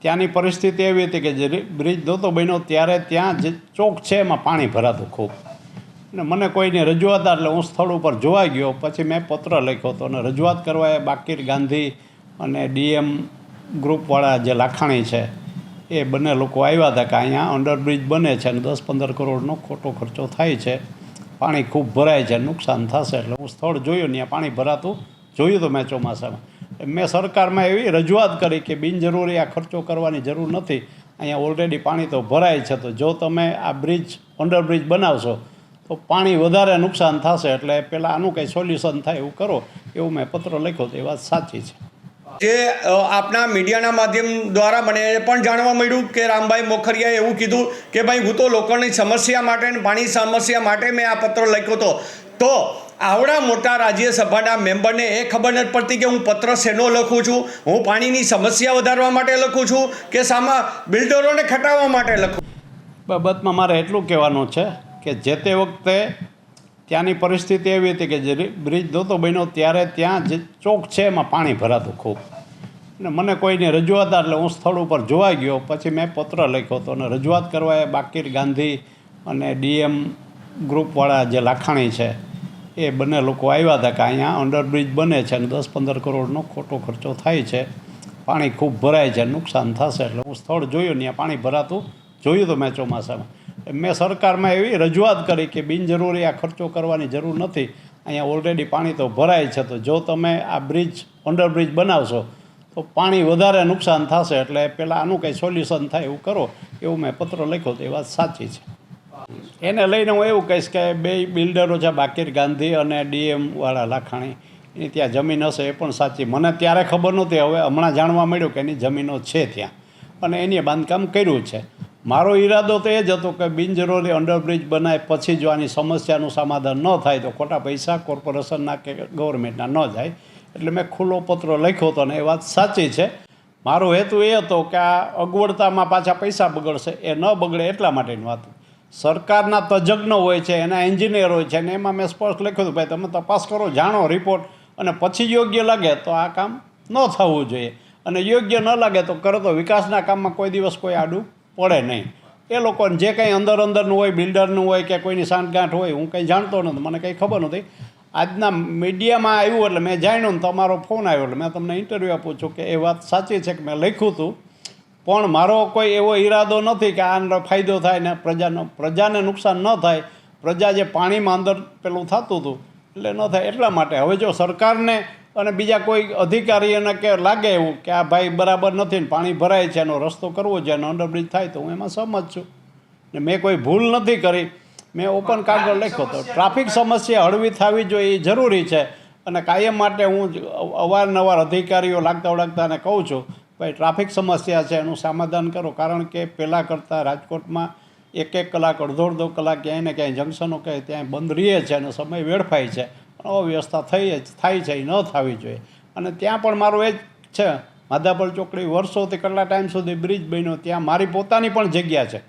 ત્યાંની પરિસ્થિતિ એવી હતી કે જે બ્રિજ નહોતો બન્યો ત્યારે ત્યાં જે ચોક છે એમાં પાણી ભરાતું ખૂબ, અને મને કોઈની રજૂઆત એટલે હું સ્થળ ઉપર જોવા ગયો. પછી મેં પત્ર લખ્યો હતો અને રજૂઆત કરવા એ બાકીર ગાંધી અને ડીએમ ગ્રુપવાળા જે લાખાણી છે એ બંને લોકો આવ્યા હતા કે અહીંયા અંડરબ્રિજ બને છે અને 10-15 કરોડનો ખોટો ખર્ચો થાય છે, પાણી ખૂબ ભરાય છે, નુકસાન થશે. એટલે હું સ્થળ જોયું, ત્યાં પાણી ભરાતું જોયું તો મેં ચોમાસામાં. મેં સરકારમાં એવી રજૂઆત કરી કે બિનજરૂરી આ ખર્ચો કરવાની જરૂર નથી, અહીંયા ઓલરેડી પાણી તો ભરાય છે, તો જો તમે આ બ્રિજ અંડરબ્રિજ બનાવશો તો પાણી વધારે નુકસાન થશે, એટલે પહેલાં આનું કંઈ સોલ્યુશન થાય એવું કરો, એવું મેં પત્ર લખ્યો. તો એ વાત સાચી છે. જે આપના મીડિયાના માધ્યમ દ્વારા મને પણ જાણવા મળ્યું કે રામભાઈ મોખરિયાએ એવું કીધું કે ભાઈ હું તો લોકોની સમસ્યા માટે, પાણી સમસ્યા માટે મેં આ પત્ર લખ્યો હતો. તો આવડા મોટા રાજ્યસભાના મેમ્બરને એ ખબર નથી પડતી કે હું પત્ર શેનો લખું છું, હું પાણીની સમસ્યા વધારવા માટે લખું છું કે સામા બિલ્ડરોને ખટાવવા માટે લખું. બાબતમાં મારે એટલું કહેવાનું છે કે જે તે વખતે ત્યાંની પરિસ્થિતિ એવી હતી કે જે બ્રિજ નહોતો બન્યો ત્યારે ત્યાં જે ચોક છે એમાં પાણી ભરાતું ખૂબ, અને મને કોઈની રજૂઆત એટલે હું સ્થળ ઉપર જોવા ગયો. પછી મેં પત્ર લખ્યો હતો અને રજૂઆત કરવા એ બાકીર ગાંધી અને ડીએમ ગ્રુપવાળા જે લાખાણી છે એ બંને લોકો આવ્યા હતા કે અહીંયા અંડરબ્રિજ બને છે અને 10-15 કરોડનો ખોટો ખર્ચો થાય છે, પાણી ખૂબ ભરાય છે, નુકસાન થશે. એટલે હું સ્થળ જોયું, ત્યાં પાણી ભરાતું જોયું તો મેં ચોમાસામાં. મેં સરકારમાં એવી રજૂઆત કરી કે બિનજરૂરી આ ખર્ચો કરવાની જરૂર નથી, અહીંયા ઓલરેડી પાણી તો ભરાય છે, તો જો તમે આ બ્રિજ અંડરબ્રિજ બનાવશો તો પાણી વધારે નુકસાન થશે, એટલે પહેલાં આનું કંઈ સોલ્યુશન થાય એવું કરો, એવું મેં પત્ર લખ્યો. તો એ વાત સાચી છે. એને લઈને હું એવું કહીશ કે બે બિલ્ડરો છે, બાકીર ગાંધી અને ડીએમવાળા લાખાણી, એની ત્યાં જમીન હશે એ પણ સાચી. મને ત્યારે ખબર નહોતી, હવે હમણાં જાણવા મળ્યું કે એની જમીનો છે ત્યાં અને એની બાંધકામ કર્યું છે. મારો ઈરાદો તો એ જ હતો કે બિનજરૂરી અંડરબ્રિજ બનાય, પછી જો આની સમસ્યાનું સમાધાન ન થાય તો ખોટા પૈસા કોર્પોરેશનના કે ગવર્મેન્ટના ન જાય. એટલે મેં ખુલ્લો પત્ર લખ્યો હતો અને એ વાત સાચી છે. મારો હેતુ એ હતો કે આ અગવડતામાં પાછા પૈસા બગડશે, એ ન બગડે એટલા માટેની વાત. સરકારના તજજ્ઞ હોય છે, એના એન્જિનિયર હોય છે, અને એમાં મેં સ્પષ્ટ લખ્યું હતું ભાઈ તમે તપાસ કરો, જાણો રિપોર્ટ, અને પછી યોગ્ય લાગે તો આ કામ ન થવું જોઈએ, અને યોગ્ય ન લાગે તો કરો. તો વિકાસના કામમાં કોઈ દિવસ કોઈ આડું પડે નહીં. એ લોકોને જે કંઈ અંદરનું હોય, બિલ્ડરનું હોય કે કોઈની સાંઠગાંઠ હોય, હું કંઈ જાણતો નથી, મને કંઈ ખબર નથી. આજના મીડિયામાં આવ્યું એટલે મેં જાણ્યું ને તમારો ફોન આવ્યો એટલે મેં તમને ઇન્ટરવ્યૂ આપું છું કે એ વાત સાચી છે કે મેં લખ્યું હતું, પણ મારો કોઈ એવો ઈરાદો નથી કે આનો ફાયદો થાય ને પ્રજાને નુકસાન ન થાય. પ્રજા જે પાણીમાં અંદર પેલું થતું હતું એટલે ન થાય એટલા માટે. હવે જો સરકારને અને બીજા કોઈ અધિકારીઓને કે લાગે એવું કે આ ભાઈ બરાબર નથી ને પાણી ભરાય છે, એનો રસ્તો કરવો છે અને અંડરબ્રિજ થાય, તો હું એમાં સહમત છું. ને મેં કોઈ ભૂલ નથી કરી, મેં ઓપન કાગળ લખ્યો હતો. ટ્રાફિક સમસ્યા હળવી થવી જોઈએ એ જરૂરી છે, અને કાયમ માટે હું અવારનવાર અધિકારીઓ લાગતા ઓળખતાને કહું છું ભાઈ ટ્રાફિક સમસ્યા છે એનું સમાધાન કરો. કારણ કે પહેલાં કરતાં રાજકોટમાં 1-1 કલાક, અડધો કલાક ક્યાંય ને ક્યાંય જંકશનો કે ત્યાં બંધ રહે છે અને સમય વેડફાય છે, અવ્યવસ્થા થાય છે, એ ન થવી જોઈએ. અને ત્યાં પણ મારું એ જ છે, માધાપર ચોકડી વર્ષોથી કેટલા ટાઈમ સુધી બ્રિજ બન્યો, ત્યાં મારી પોતાની પણ જગ્યા છે,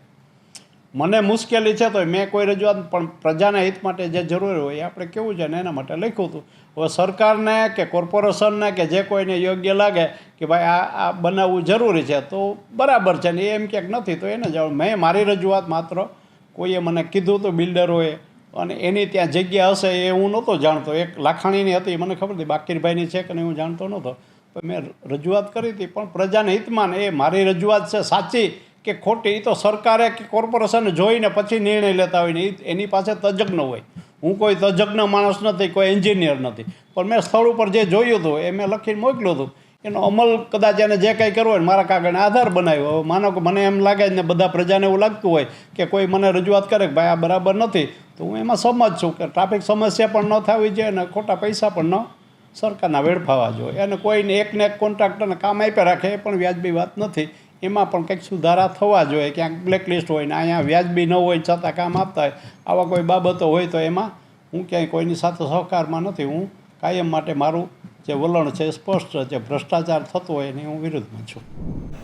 મને મુશ્કેલી છે, તો મેં કોઈ રજૂઆત પણ પ્રજાના હિત માટે જે જરૂરી હોય એ આપણે કેવું છે ને એના માટે લખ્યું હતું. હવે સરકારને કે કોર્પોરેશનને કે જે કોઈને યોગ્ય લાગે કે ભાઈ આ બનાવવું જરૂરી છે તો બરાબર છે, ને એમ ક્યાંક નથી તો એને જવાબ. મેં મારી રજૂઆત માત્ર કોઈએ મને કીધું હતું બિલ્ડરોએ, અને એની ત્યાં જગ્યા હશે એ હું નહોતો જાણતો. એક લાખાણીની હતી મને ખબર હતી, બાકીરભાઈની છે કે નહીં હું જાણતો નહોતો, પણ મેં રજૂઆત કરી હતી. પણ પ્રજાના હિતમાં એ મારી રજૂઆત છે સાચી કે ખોટી એ તો સરકારે કે કોર્પોરેશને જોઈને પછી નિર્ણય લેતા હોય ને એની પાસે તજજ્ઞ હોય. હું કોઈ તજજ્ઞ માણસ નથી, કોઈ એન્જિનિયર નથી, પણ મેં સ્થળ ઉપર જે જોયું હતું એ મેં લખીને મોકલ્યું હતું. એનો અમલ કદાચ એને જે કંઈ કરવો હોય મારા કાગળને આધાર બનાવ્યો. હવે માનો કે મને એમ લાગે ને બધા પ્રજાને એવું લાગતું હોય કે કોઈ મને રજૂઆત કરે કે ભાઈ આ બરાબર નથી, તો હું એમાં સહમત છું કે ટ્રાફિક સમસ્યા પણ ન થવી જોઈએ અને ખોટા પૈસા પણ ન સરકારના વેડફાવા જોઈએ. અને કોઈને એકને એક કોન્ટ્રાક્ટરને કામ આપ્યા રાખે એ પણ વ્યાજબી વાત નથી. એમાં પણ કંઈક સુધારા થવા જોઈએ. ક્યાંક બ્લેકલિસ્ટ હોય ને અહીંયા વ્યાજબી ન હોય છતાં કામ આપતા હોય, આવા કોઈ બાબતો હોય તો એમાં હું ક્યાંય કોઈની સાથે સહકારમાં નથી. હું કાયમ માટે મારું જે વલણ છે એ સ્પષ્ટ છે. ભ્રષ્ટાચાર થતો હોય એની હું વિરુદ્ધમાં છું.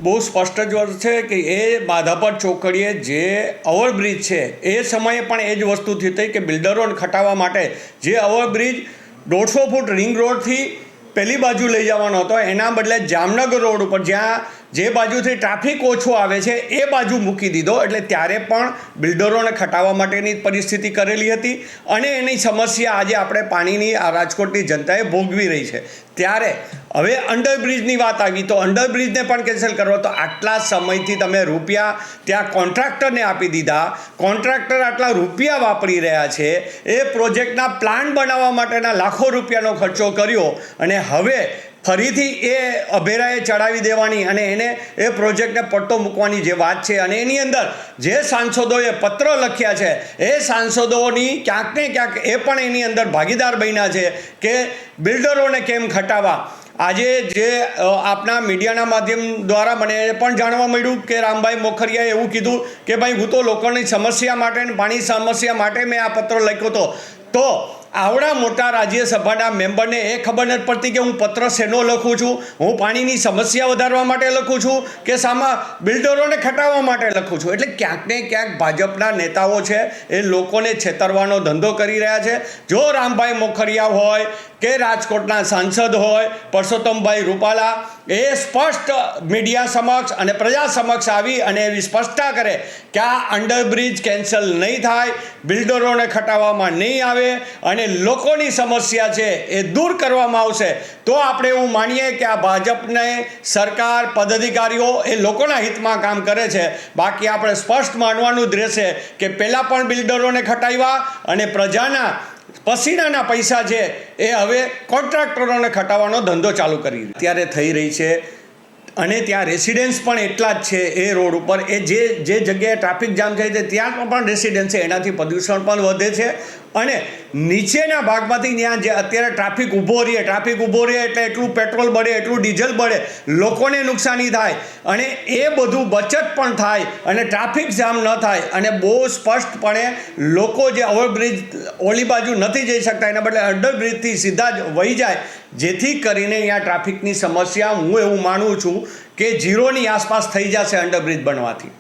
બહુ સ્પષ્ટ જ વાત છે કે એ માધાપર ચોકડીએ જે ઓવરબ્રિજ છે એ સમયે પણ એ જ વસ્તુ થઈ હતી કે બિલ્ડરોને ખટાવવા માટે જે ઓવરબ્રિજ 150 ફૂટ રિંગ રોડથી પેલી બાજુ લઈ જવાનો હતો, એના બદલે જામનગર રોડ ઉપર જ્યાં જે બાજુથી ટ્રાફિક ઓછો આવે છે એ બાજુ મૂકી દીધો. એટલે ત્યારે પણ બિલ્ડરોને ખટાવવા માટેની પરિસ્થિતિ કરેલી હતી અને એની સમસ્યા આજે આપણે પાણીની આ રાજકોટની જનતાએ ભોગવી રહી છે. ત્યારે હવે અંડરબ્રિજની વાત આવી તો અંડરબ્રિજને પણ કેન્સલ કરો. તો આટલા સમયથી તમે રૂપિયા ત્યાં કોન્ટ્રાક્ટરને આપી દીધા, કોન્ટ્રાક્ટર આટલા રૂપિયા વાપરી રહ્યા છે, એ પ્રોજેક્ટના પ્લાન બનાવવા માટેના લાખો રૂપિયાનો ખર્ચો કર્યો અને હવે ફરીથી એ અભેરાએ ચડાવી દેવાની અને એને એ પ્રોજેક્ટને પટ્ટો મૂકવાની જે વાત છે અને એની અંદર જે સાંસદોએ પત્ર લખ્યા છે એ સાંસદોની ક્યાંક ને ક્યાંક એ પણ એની અંદર ભાગીદાર બન્યા છે કે બિલ્ડરોને કેમ ખટાવવા. આજે જે આપના મીડિયાના માધ્યમ દ્વારા મને પણ જાણવા મળ્યું કે રામભાઈ મોખરિયાએ એવું કીધું કે ભાઈ હું તો લોકોની સમસ્યા માટે પાણી સમસ્યા માટે મેં આ પત્ર લખ્યો હતો. તો આવડા મોટા રાજ્યસભાના મેમ્બરને એ ખબર નથી પડતી કે હું પત્ર શેનો લખું છું, હું પાણીની સમસ્યા વધારવા માટે લખું છું કે સામા બિલ્ડરોને ખટાવવા માટે લખું છું. એટલે ક્યાંક ને ક્યાંક ભાજપના નેતાઓ છે એ લોકોને છેતરવાનો ધંધો કરી રહ્યા છે. જો રામભાઈ મોખરિયા હોય કે રાજકોટના સાંસદ હોય પરસોત્તમભાઈ રૂપાલા એ સ્પષ્ટ મીડિયા સમક્ષ અને પ્રજા સમક્ષ આવી અને એવી સ્પષ્ટતા કરે કે આ અંડરબ્રિજ કેન્સલ નહીં થાય, બિલ્ડરોને ખટાવવામાં નહીં આવે અને લોકોની સમસ્યા છે એ દૂર કરવામાં આવશે, તો આપણે એવું માનીએ કે આ ભાજપને સરકાર પદાધિકારીઓ એ લોકોના હિતમાં કામ કરે છે. બાકી આપણે સ્પષ્ટ માનવાનું જ રહેશે કે પહેલાં પણ બિલ્ડરોને ખટાવ્યા અને પ્રજાના પસીનાના પૈસા છે એ હવે કોન્ટ્રાક્ટરોને ખટાવવાનો ધંધો ચાલુ કરી અત્યારે થઈ રહી છે. અને ત્યાં રેસિડેન્સ પણ એટલા જ છે એ રોડ ઉપર, એ જે જગ્યાએ ટ્રાફિક જામ થાય છે ત્યાં પણ રેસિડેન્સ છે, એનાથી પ્રદૂષણ પણ વધે છે. અને નીચેના ભાગમાંથી ત્યાં જે અત્યારે ટ્રાફિક ઊભો રહે એટલે એટલું પેટ્રોલ બળે, એટલું ડીઝલ બળે, લોકોને નુકસાની થાય અને એ બધું બચત પણ થાય અને ટ્રાફિક જામ ન થાય. અને બહુ સ્પષ્ટપણે લોકો જે ઓવરબ્રિજ ઓલી બાજુ નથી જઈ શકતા એના બદલે અંડરબ્રિજથી સીધા જ વહી જાય, જેથી કરીને અહીંયા ટ્રાફિકની સમસ્યા હું એવું માનું છું કે ઝીરોની આસપાસ થઈ જશે અંડરબ્રિજ બનવાથી.